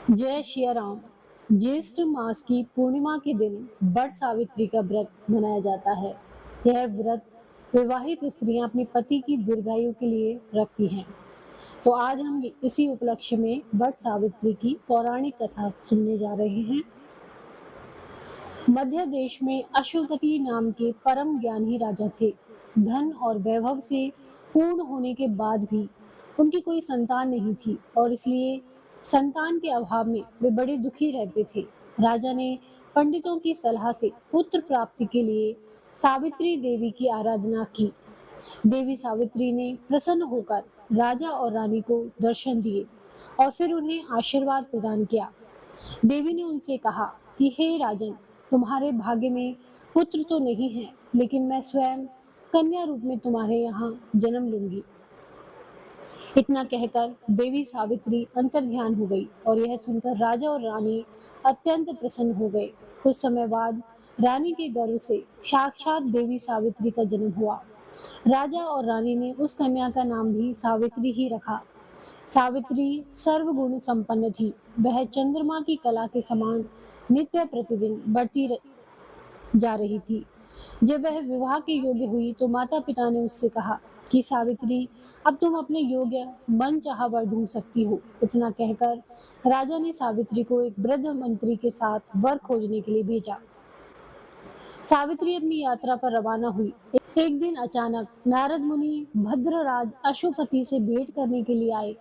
जय श्री राम। ज्येष्ठ मास की पूर्णिमा के दिन बट सावित्री का व्रत मनाया जाता है। यह व्रत विवाहित स्त्रियां अपने पति की दीर्घायु के लिए रखती हैं। तो आज हम इसी उपलक्ष्य में बट सावित्री की पौराणिक कथा सुनने जा रहे हैं। मध्य देश में अशुपति नाम के परम ज्ञानी राजा थे। धन और वैभव से पूर्ण होने के बाद भी उनकी कोई संतान नहीं थी और इसलिए संतान के अभाव में वे बड़े दुखी रहते थे। राजा ने पंडितों की सलाह से पुत्र प्राप्ति के लिए सावित्री देवी की आराधना की। देवी सावित्री ने प्रसन्न होकर राजा और रानी को दर्शन दिए और फिर उन्हें आशीर्वाद प्रदान किया। देवी ने उनसे कहा कि हे राजन, तुम्हारे भाग्य में पुत्र तो नहीं है, लेकिन मैं स्वयं कन्या रूप में तुम्हारे यहाँ जन्म लूंगी। इतना कहकर देवी सावित्री अंतर्ध्यान हो गई और यह सुनकर राजा और रानी अत्यंत प्रसन्न हो गए। कुछ समय बाद रानी के गर्भ से साक्षात देवी सावित्री का जन्म हुआ। राजा और रानी ने उस कन्या का नाम भी सावित्री ही रखा। सावित्री सर्वगुण संपन्न थी। वह चंद्रमा की कला के समान नित्य प्रतिदिन बढ़ती जा रही थी। जब वह विवाह के योग्य हुई तो माता पिता ने उससे कहा कि सावित्री, अब तुम अपने योग्य मन चाहा वर ढूंढ सकती हो। इतना कहकर राजा ने सावित्री को एक वृद्ध मंत्री के साथ वर खोजने के लिए भेजा। सावित्री अपनी यात्रा पर रवाना हुई। एक दिन अचानक नारद मुनि भद्रराज अशुपति से भेंट करने के लिए आए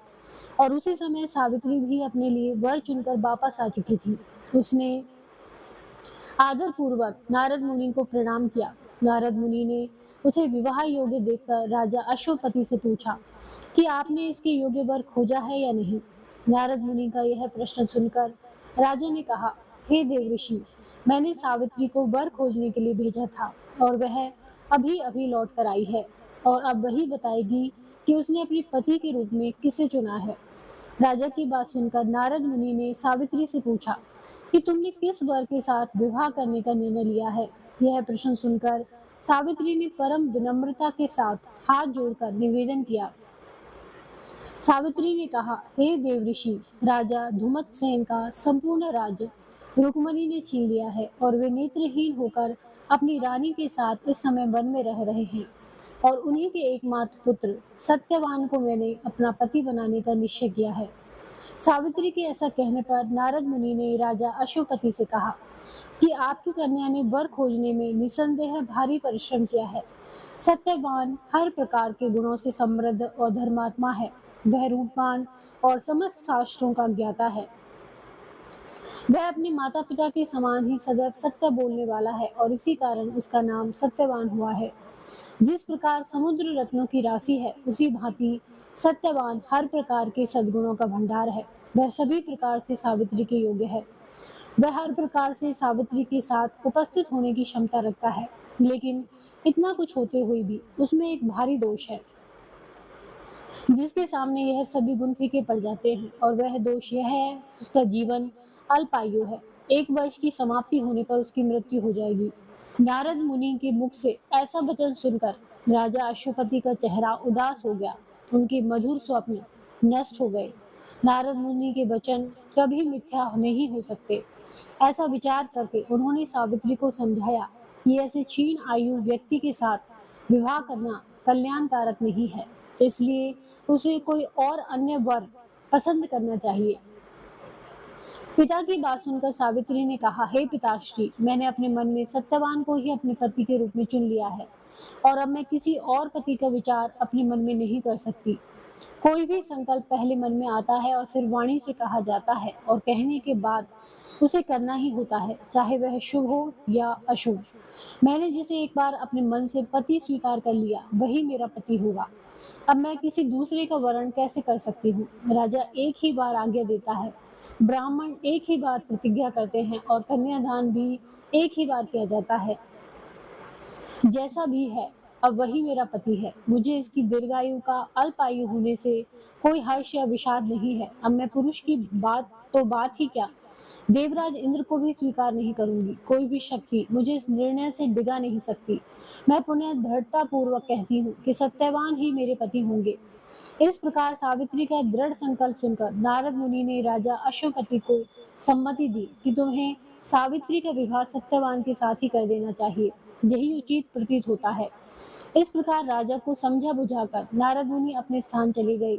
और उसी समय सावित्री भी अपने लिए वर चुनकर वापस आ चुकी थी। उसने आदर पूर्वक नारद मुनि को प्रणाम किया। नारद मुनि ने उसे विवाह योग्य देखकर राजा अश्वपति से पूछा कि आपने इसके योग्य वर खोजा है या नहीं। नारद मुनि का यह प्रश्न सुनकर राजा ने कहा, हे देवऋषि, मैंने सावित्री को वर खोजने के लिए भेजा था और वह अभी अभी लौट कर आई है और अब वही बताएगी कि उसने अपने पति के रूप में किसे चुना है। राजा की बात सुनकर नारद मुनि ने सावित्री से पूछा कि तुमने किस वर के साथ विवाह करने का निर्णय लिया है। यह प्रश्न सुनकर सावित्री ने परम विनम्रता के साथ हाथ जोड़कर निवेदन किया। सावित्री ने कहा, हे देवऋषि, राजा धुमतसेन का संपूर्ण राज्य रुक्मणी ने छीन लिया है और वे नेत्रहीन होकर अपनी रानी के साथ इस समय वन में रह रहे हैं और उन्हीं के एकमात्र पुत्र सत्यवान को मैंने अपना पति बनाने का निश्चय किया है। सावित्री के ऐसा कहने पर नारद मुनि ने राजा अशुपति से कहा कि आपकी कन्या ने वर खोजने में निसंदेह भारी परिश्रम किया है। सत्यवान हर प्रकार के गुणों से समृद्ध और धर्मात्मा है। वह रूपवान और समस्त शास्त्रों का ज्ञाता है। वह अपने माता पिता के समान ही सदैव सत्य बोलने वाला है और इसी कारण उसका नाम सत्यवान हुआ है। जिस प्रकार समुद्र रत्नों की राशि है, उसी भांति सत्यवान हर प्रकार के सद्गुणों का भंडार है। वह सभी प्रकार से सावित्री के योग्य है। वह हर प्रकार से सावित्री के साथ उपस्थित होने की क्षमता रखता है, लेकिन इतना कुछ होते हुए भी उसमें एक भारी दोष है जिसके सामने यह सभी गुण फीके पड़ जाते हैं, और वह दोष यह है, उसका जीवन अल्पायु है। 1 वर्ष की समाप्ति होने पर उसकी मृत्यु हो जाएगी। नारद मुनि के मुख से ऐसा वचन सुनकर राजा अश्वपति का चेहरा उदास हो गया। उनके मधुर स्वप्न नष्ट हो गए। नारद मुनि के वचन कभी मिथ्या नहीं हो सकते। ऐसा विचार करके उन्होंने सावित्री को समझाया कि ऐसे क्षीण आयु व्यक्ति के साथ विवाह करना कल्याणकारक नहीं है, इसलिए उसे कोई और अन्य वर पसंद करना चाहिए। पिता की बात सुनकर सावित्री ने कहा, हे पिताश्री, मैंने अपने मन में सत्यवान को ही अपने पति के रूप में चुन लिया है और अब मैं किसी और पति का विचार अपने मन में नहीं कर सकती। कोई भी संकल्प पहले मन में आता है और फिर वाणी से कहा जाता है और कहने के बाद उसे करना ही होता है, चाहे वह शुभ हो या अशुभ। मैंने जिसे एक बार अपने मन से पति स्वीकार कर लिया, वही मेरा पति होगा। अब मैं किसी दूसरे का वर्ण कैसे कर सकती हूँ। राजा एक ही बार आज्ञा देता है, ब्राह्मण एक ही बार प्रतिज्ञा करते हैं और कन्यादान भी एक ही बार किया जाता है। जैसा भी है, अब वही मेरा पति है। मुझे इसकी दीर्घायु का अल्पायु होने से कोई हर्ष या विषाद नहीं है। अब मैं पुरुष की बात ही क्या, देवराज इंद्र को भी स्वीकार नहीं करूंगी। कोई भी शक्ति मुझे इस निर्णय से डिगा नहीं सकती। मैं पुनः दृढ़ता पूर्वक कहती हूँ कि सत्यवान ही मेरे पति होंगे। इस प्रकार सावित्री का दृढ़ संकल्प सुनकर नारद मुनि ने राजा अश्वपति को सम्मति दी कि तुम्हें सावित्री का विवाह सत्यवान के साथ ही कर देना चाहिए, यही उचित प्रतीत होता है। इस प्रकार राजा को समझा बुझाकर नारद मुनि अपने स्थान चले गए।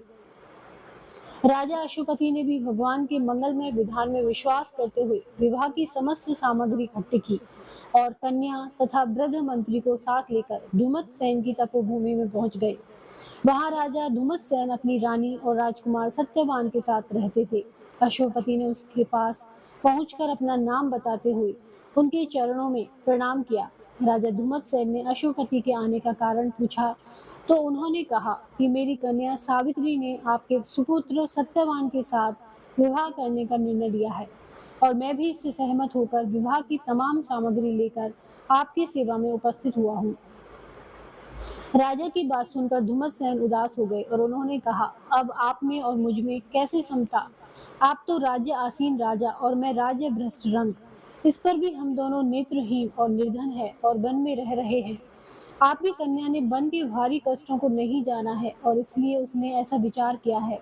राजा अश्वपति ने भी भगवान के मंगलमय विधान में विश्वास करते हुए विवाह की समस्त सामग्री इकट्ठी की और कन्या तथा वृद्ध मंत्री को साथ लेकर धुमत्सेन की तपोभूमि में पहुंच गए। वहां राजा धुमत्सेन अपनी रानी और राजकुमार सत्यवान के साथ रहते थे। अश्वपति ने उसके पास पहुंचकर अपना नाम बताते हुए उनके चरणों में प्रणाम किया। राजा धुमत्सेन ने अश्वपति के आने का कारण पूछा तो उन्होंने कहा कि मेरी कन्या सावित्री ने आपके सुपुत्र सत्यवान के साथ विवाह करने का निर्णय लिया है और मैं भी इससे सहमत होकर विवाह की तमाम सामग्री लेकर आपकी सेवा में उपस्थित हुआ हूँ। राजा की बात सुनकर धुमत्सेन उदास हो गए और उन्होंने कहा, अब आप में और मुझ में कैसे समता? आप तो राज्य आसीन राजा और मैं राज्य भ्रष्ट रंक। इस पर भी हम दोनों नेत्रहीन और निर्धन हैं और वन में रह रहे हैं। आपकी कन्या ने वन के भारी कष्टों को नहीं जाना है और इसलिए उसने ऐसा विचार किया है।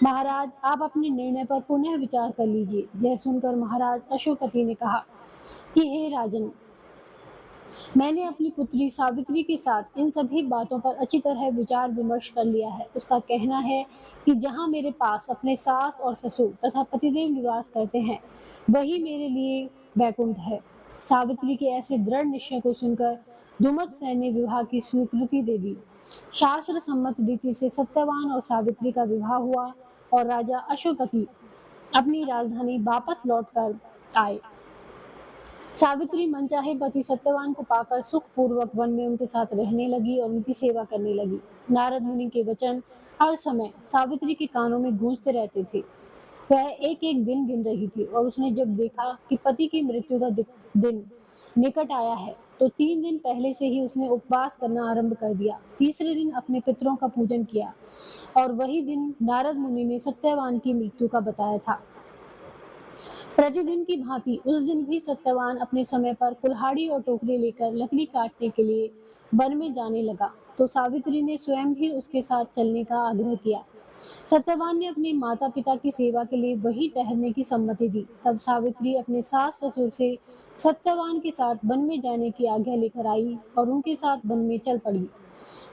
महाराज, आप अपने निर्णय पर पुनः विचार कर लीजिए। यह सुनकर महाराज अश्वपति ने कहा कि हे राजन, मैंने अपनी पुत्री सावित्री के साथ इन सभी बातों पर अच्छी तरह विचार विमर्श कर लिया है। उसका कहना है कि जहाँ मेरे पास अपने सास और ससुर तथा पतिदेव निवास करते हैं, वही मेरे लिए वैकुंठ है। सावित्री के ऐसे दृढ़ निश्चय को सुनकर धुमत्सेन ने विवाह की स्वीकृति दे दी। शास्त्र सम्मत रीति से सत्यवान और सावित्री का विवाह हुआ और राजा अश्वपति अपनी राजधानी वापस लौटकर आए। सावित्री मनचाहे पति सत्यवान को पाकर सुख पूर्वक वन में उनके साथ रहने लगी और उनकी सेवा करने लगी। नारद मुनि के वचन हर समय सावित्री के कानों में गूंजते रहते थे। वह एक एक दिन गिन रही थी और उसने जब देखा कि पति की मृत्यु का दिन निकट आया है तो 3 दिन पहले से ही उसने उपवास करना आरंभ कर दिया। तीसरे दिन अपने पितरों का पूजन किया और वही दिन नारद मुनि ने सत्यवान की मृत्यु का बताया था। प्रतिदिन की भांति उस दिन भी सत्यवान अपने समय पर कुल्हाड़ी और टोकरी लेकर लकड़ी काटने के लिए वन में जाने लगा तो सावित्री ने स्वयं भी उसके साथ चलने का आग्रह किया। सत्यवान ने अपने माता पिता की सेवा के लिए वहीं ठहरने की सम्मति दी। तब सावित्री अपने सास ससुर से सत्यवान के साथ वन में जाने की आज्ञा लेकर आई और उनके साथ वन में चल पड़ी।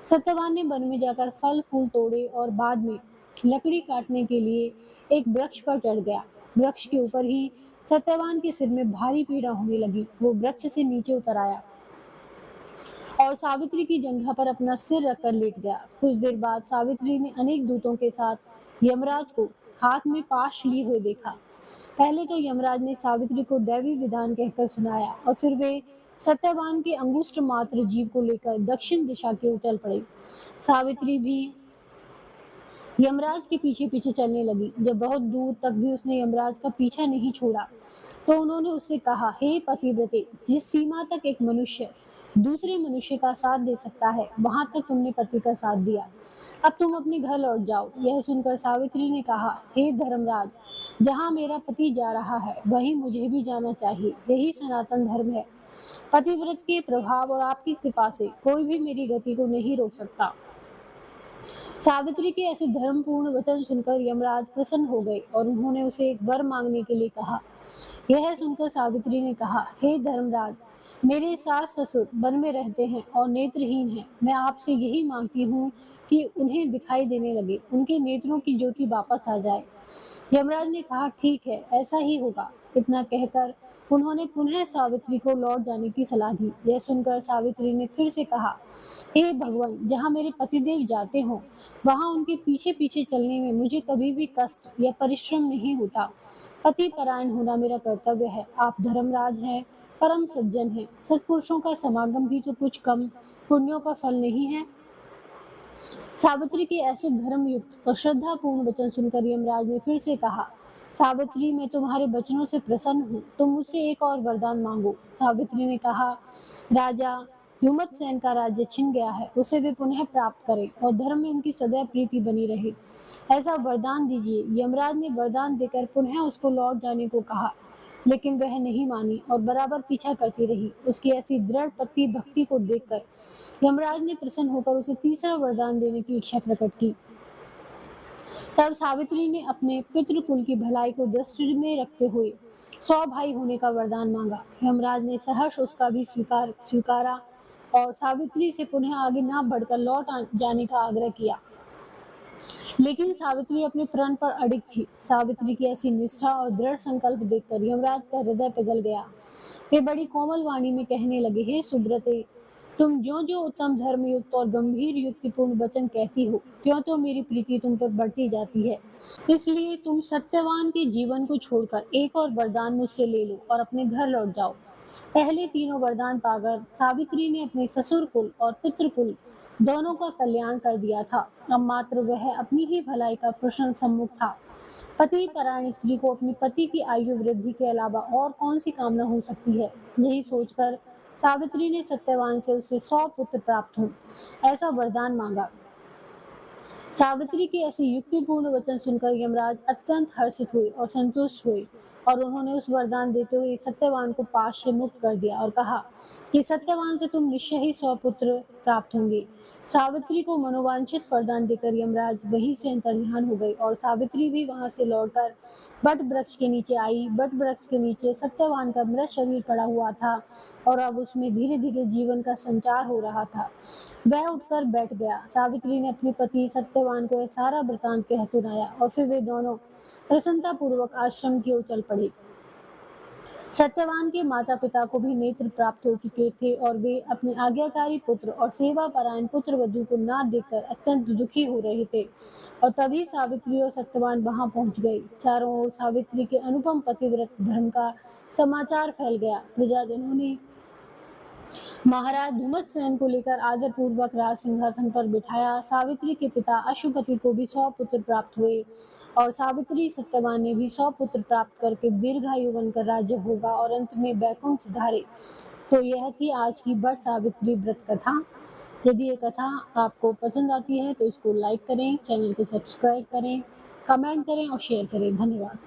सत्यवान ने वन में जाकर फल फूल तोड़े और बाद में लकड़ी काटने के लिए एक वृक्ष पर चढ़ गया। वृक्ष के ऊपर ही सत्यवान के सिर में भारी पीड़ा होने लगी। वो वृक्ष से नीचे उतर आया और सावित्री की जंघा पर अपना सिर रखकर लेट गया। कुछ देर बाद सावित्री ने अनेक दूतों के साथ यमराज को हाथ में पाश लिए हुए देखा। पहले तो यमराज ने सावित्री को दैवी विधान कहकर सुनाया और फिर वे सत्यवान के अंगुष्ठ मात्र जीव को लेकर दक्षिण दिशा की ओर चल पड़े। सावित्री भी यमराज के पीछे पीछे चलने लगी। जब बहुत दूर तक भी उसने यमराज का पीछा नहीं छोड़ा तो उन्होंने उससे कहा, हे पतिव्रते, जिस सीमा तक एक मनुष्य दूसरे मनुष्य का साथ दे सकता है, वहां तक तुमने पति का साथ दिया। अब तुम अपने घर लौट जाओ। यह सुनकर सावित्री ने कहा, हे धर्मराज, जहाँ मेरा पति जा रहा है वहीं मुझे भी जाना चाहिए। यही सनातन धर्म है। पतिव्रत के प्रभाव और आपकी कृपा से कोई भी मेरी गति को नहीं रोक सकता। सावित्री के ऐसे धर्मपूर्ण वचन सुनकर यमराज प्रसन्न हो गए और उन्होंने उसे एक वर मांगने के लिए कहा। यह सुनकर सावित्री ने कहा, हे धर्मराज, मेरे सास ससुर वन में रहते हैं और नेत्रहीन हैं। मैं आपसे यही मांगती हूँ कि उन्हें दिखाई देने लगे, उनके नेत्रों की ज्योति वापस आ जाए। यमराज ने कहा, ठीक है, ऐसा ही होगा। इतना कहकर उन्होंने पुनः सावित्री को लौट जाने की सलाह दी। यह सुनकर सावित्री ने फिर से कहा, हे भगवान, जहाँ मेरे पतिदेव जाते हों वहाँ उनके पीछे पीछे चलने में मुझे कभी भी कष्ट या परिश्रम नहीं होता। पति परायण होना मेरा कर्तव्य है। आप धर्मराज हैं, परम सज्जन हैं। सत्पुरुषों का समागम भी तो कुछ कम पुण्यों का फल नहीं है। सावित्री के ऐसे धर्मयुक्त और श्रद्धापूर्ण वचन सुनकर यमराज ने फिर से कहा, सावित्री, मैं तुम्हारे वचनों से प्रसन्न हूँ। तुम मुझसे एक और वरदान मांगो। सावित्री ने कहा, राजा धुमत्सेन का राज्य छिन गया है, उसे वे पुनः प्राप्त करें और धर्म में उनकी सदैव प्रीति बनी रहे, ऐसा वरदान दीजिए। यमराज ने वरदान देकर पुनः उसको लौट जाने को कहा, लेकिन वह नहीं मानी और बराबर पीछा करती रही। उसकी ऐसी दृढ़ पति भक्ति को देखकर यमराज ने प्रसन्न होकर उसे तीसरा वरदान देने की इच्छा प्रकट की। तब सावित्री ने अपने पितृकुल की भलाई को दृष्टि में रखते हुए 100 भाई होने का वरदान मांगा। यमराज ने सहर्ष उसका भी स्वीकारा और सावित्री से पुनः आगे न बढ़कर जाने का आग्रह किया। लेकिन सावित्री अपने प्रण पर अडिग थी। सावित्री की ऐसी निष्ठा और दृढ़ संकल्प देखकर यमराज का हृदय पिघल गया। वे बड़ी कोमल वाणी में कहने लगे, हे सुब्रते, तुम जो जो उत्तम धर्मयुक्त और गंभीर युक्तिपूर्ण वचन कहती हो, त्यों त्यों मेरी प्रीति तुम पर बढ़ती जाती है। इसलिए तुम सत्यवान के जीवन को छोड़कर एक और वरदान मुझसे ले लो और अपने घर लौट जाओ। पहले तीनों वरदान पाकर सावित्री ने अपने ससुर कुल और पितृकुल दोनों का कल्याण कर दिया था। अब मात्र वह अपनी ही भलाई का प्रश्न सम्मुख था। पति परायण स्त्री को अपने पति की आयु वृद्धि के अलावा और कौन सी कामना हो सकती है। यही सोचकर सावित्री ने सत्यवान से उसे 100 पुत्र प्राप्त हों ऐसा वरदान मांगा। सावित्री के ऐसे युक्तिपूर्ण वचन सुनकर यमराज अत्यंत हर्षित हुए और संतुष्ट हुए और उन्होंने उस वरदान देते हुए सत्यवान को पाश से मुक्त कर दिया और कहा कि सत्यवान से तुम निश्चय ही 100 पुत्र प्राप्त होंगे। सावित्री को मनोवांछित वरदान देकर यमराज वहीं से अंतर्ध्यान हो गए और सावित्री भी वहां से लौटकर बट वृक्ष के नीचे आई। बट वृक्ष के नीचे सत्यवान का मृत शरीर पड़ा हुआ था और अब उसमें धीरे धीरे जीवन का संचार हो रहा था। वह उठकर बैठ गया। सावित्री ने अपने पति सत्यवान को यह सारा वृतांत कह सुनाया और फिर वे दोनों प्रसन्नता पूर्वक आश्रम की ओर चल पड़े। सत्यवान के माता पिता को भी नेत्र प्राप्त हो चुके थे और वे अपने आज्ञाकारी पुत्र और सेवा परायण पुत्र वधू को ना देखकर अत्यंत दुखी हो रहे थे। और तभी सावित्री और सत्यवान वहां पहुंच गए। चारों ओर सावित्री के अनुपम पतिव्रत धर्म का समाचार फैल गया। प्रजाजनों ने महाराज धूमतसेन को लेकर आदर पूर्वक राज सिंहासन पर बिठाया। सावित्री के पिता अशुपति को भी 100 पुत्र प्राप्त हुए और सावित्री सत्यवान ने भी 100 पुत्र प्राप्त करके दीर्घायु बनकर राज्य भोगा और अंत में बैकुंठ सिधारे। तो यह थी आज की बट सावित्री व्रत कथा। यदि ये कथा आपको पसंद आती है तो इसको लाइक करें, चैनल को सब्सक्राइब करें, कमेंट करें और शेयर करें। धन्यवाद।